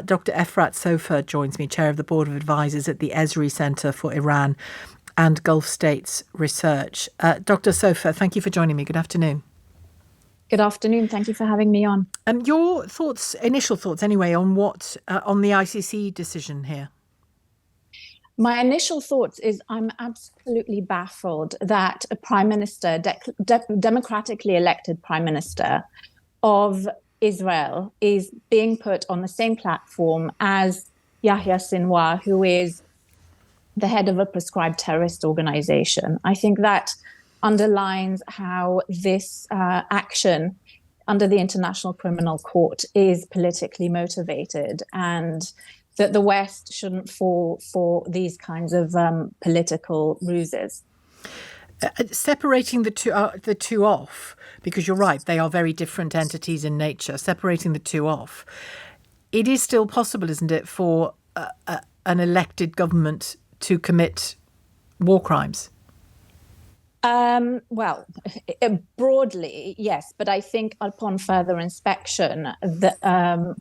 Dr. Efrat Sopher joins me, Chair of the Board of Advisors at the Ezri Center for Iran and Gulf States Research. Dr. Sopher, thank you for joining me. Good afternoon. Good afternoon. Thank you for having me on. Your thoughts, initial thoughts anyway, on what on the ICC decision here? My initial thoughts is I'm absolutely baffled that a prime minister, democratically elected prime minister of Israel, is being put on the same platform as Yahya Sinwar, who is the head of a proscribed terrorist organization. I think that underlines how this action under the International Criminal Court is politically motivated, and that the West shouldn't fall for these kinds of political ruses. Separating the two off, because you're right, they are very different entities in nature. Separating the two off, it is still possible, isn't it, for an elected government to commit war crimes? Well, broadly, yes, but I think upon further inspection, the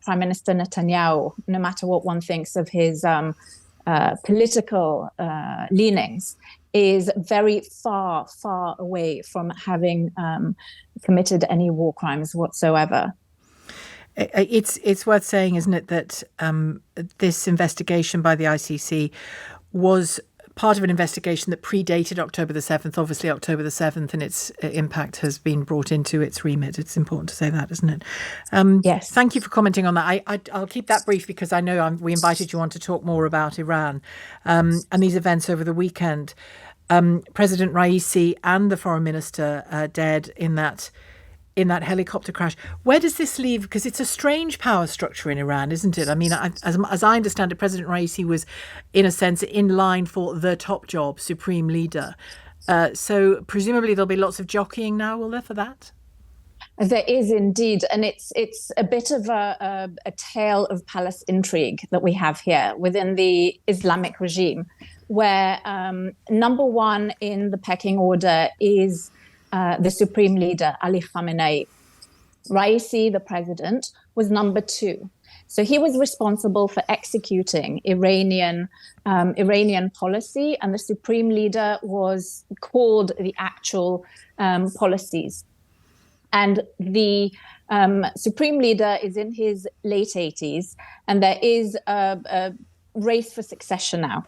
Prime Minister Netanyahu, no matter what one thinks of his political leanings, is very far, far away from having committed any war crimes whatsoever. It's worth saying, isn't it, that this investigation by the ICC was part of an investigation that predated October the 7th. Obviously, October the 7th and its impact has been brought into its remit. It's important to say that, isn't it? Yes. Thank you for commenting on that. I'll keep that brief because I know we invited you on to talk more about Iran and these events over the weekend. President Raisi and the foreign minister dead in that helicopter crash. Where does this leave? Because it's a strange power structure in Iran, isn't it? I mean, as I understand it, President Raisi was, in a sense, in line for the top job, supreme leader. So presumably there'll be lots of jockeying now, will there, for that? There is indeed. And it's a bit of a tale of palace intrigue that we have here within the Islamic regime, where number one in the pecking order is the supreme leader, Ali Khamenei. Raisi, the president, was number two. So he was responsible for executing Iranian policy, and the supreme leader was called the actual policies. And the supreme leader is in his late 80s, and there is a race for succession now.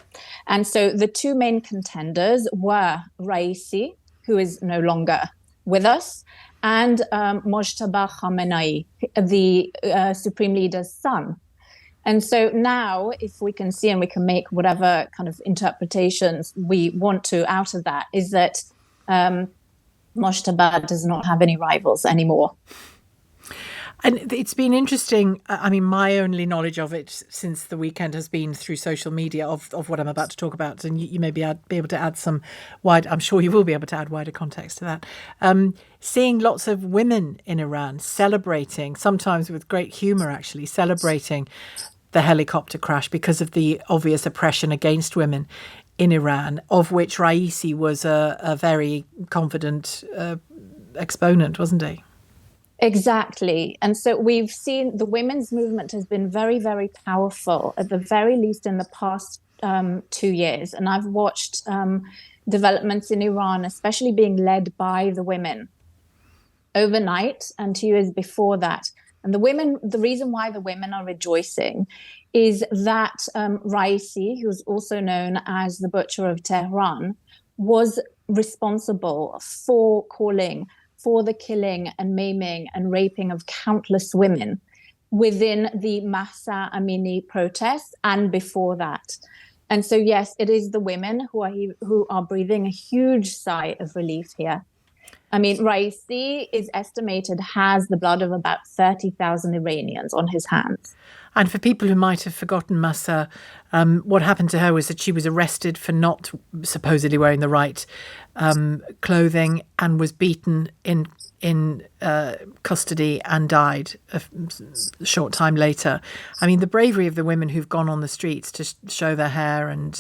And so the two main contenders were Raisi, who is no longer with us, and Mojtaba Khamenei, the supreme leader's son. And so now, if we can see and we can make whatever kind of interpretations we want to out of that, is that Mojtaba does not have any rivals anymore. And it's been interesting. I mean, my only knowledge of it since the weekend has been through social media of what I'm about to talk about. And you may be able to add some I'm sure you will be able to add wider context to that. Seeing lots of women in Iran celebrating, sometimes with great humour, actually, celebrating the helicopter crash because of the obvious oppression against women in Iran, of which Raisi was a very confident exponent, wasn't he? Exactly. And so we've seen the women's movement has been very, very powerful, at the very least in the past 2 years. And I've watched developments in Iran, especially being led by the women overnight and 2 years before that. And the reason why the women are rejoicing is that Raisi, who's also known as the Butcher of Tehran, was responsible for calling for the killing and maiming and raping of countless women within the Mahsa Amini protests and before that. And so, yes, it is the women who are breathing a huge sigh of relief here. I mean, Raisi is estimated has the blood of about 30,000 Iranians on his hands. And for people who might have forgotten Mahsa, what happened to her was that she was arrested for not supposedly wearing the right clothing and was beaten in custody and died a short time later. I mean, the bravery of the women who've gone on the streets to show their hair and,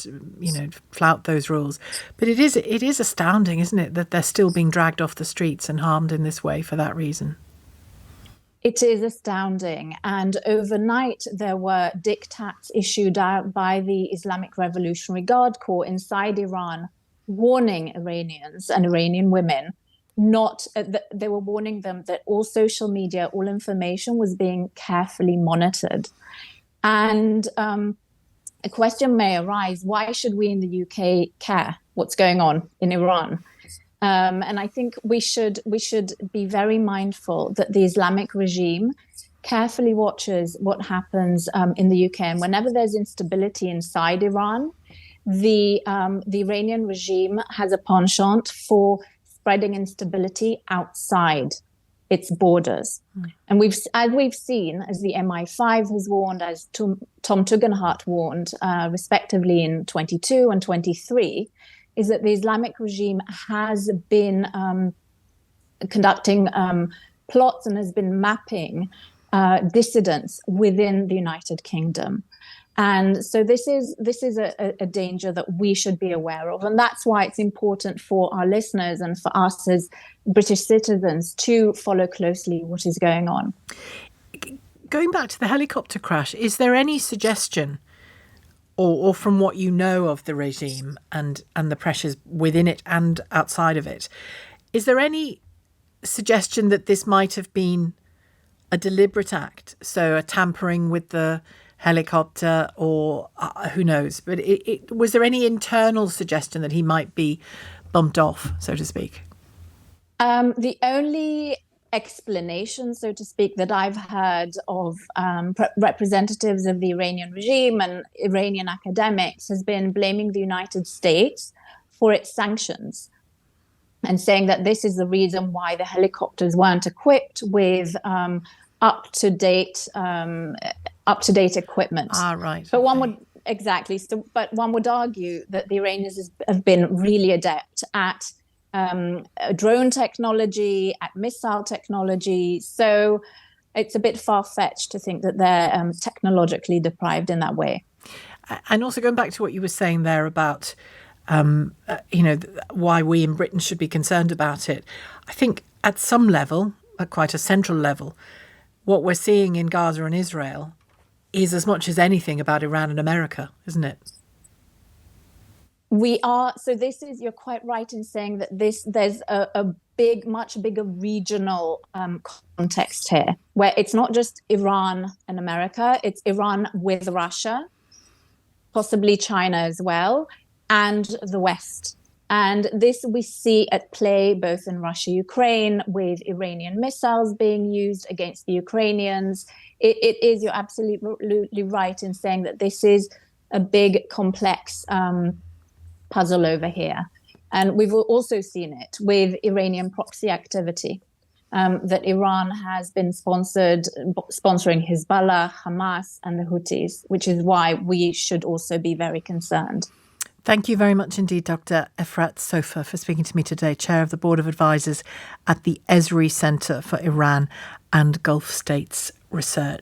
flout those rules. But it is astounding, isn't it, that they're still being dragged off the streets and harmed in this way for that reason. It is astounding. And overnight, there were diktats issued out by the Islamic Revolutionary Guard Corps inside Iran, warning Iranians and Iranian women they were warning them that all social media, all information was being carefully monitored. And a question may arise, why should we in the UK care what's going on in Iran? And I think we should be very mindful that the Islamic regime carefully watches what happens in the UK. And whenever there's instability inside Iran, the Iranian regime has a penchant for spreading instability outside its borders. And we've seen, as the MI5 has warned, as Tom Tugendhat warned, respectively in 22 and 23, is that the Islamic regime has been conducting plots and has been mapping dissidents within the United Kingdom. And so this is a danger that we should be aware of. And that's why it's important for our listeners and for us as British citizens to follow closely what is going on. Going back to the helicopter crash, is there any suggestion, or from what you know of the regime and the pressures within it and outside of it, is there any suggestion that this might have been a deliberate act? So a tampering with the helicopter, or who knows? But was there any internal suggestion that he might be bumped off, so to speak? The only explanation, so to speak, that I've heard of representatives of the Iranian regime and Iranian academics has been blaming the United States for its sanctions and saying that this is the reason why the helicopters weren't equipped with up-to-date equipment. Right. But one would argue that the Iranians have been really adept at drone technology, at missile technology. So it's a bit far-fetched to think that they're technologically deprived in that way. And also going back to what you were saying there about, why we in Britain should be concerned about it. I think at some level, at quite a central level, what we're seeing in Gaza and Israel is as much as anything about Iran and America, isn't it? We are. So you're quite right in saying that there's a much bigger regional context here, where it's not just Iran and America, it's Iran with Russia, possibly China as well, and the West. And this we see at play both in Russia, Ukraine, with Iranian missiles being used against the Ukrainians. It is, you're absolutely right in saying that this is a big, complex puzzle over here. And we've also seen it with Iranian proxy activity, that Iran has been sponsoring Hezbollah, Hamas, and the Houthis, which is why we should also be very concerned. Thank you very much indeed, Dr. Efrat Sopher, for speaking to me today, Chair of the Board of Advisors at the Ezri Center for Iran and Gulf States Research.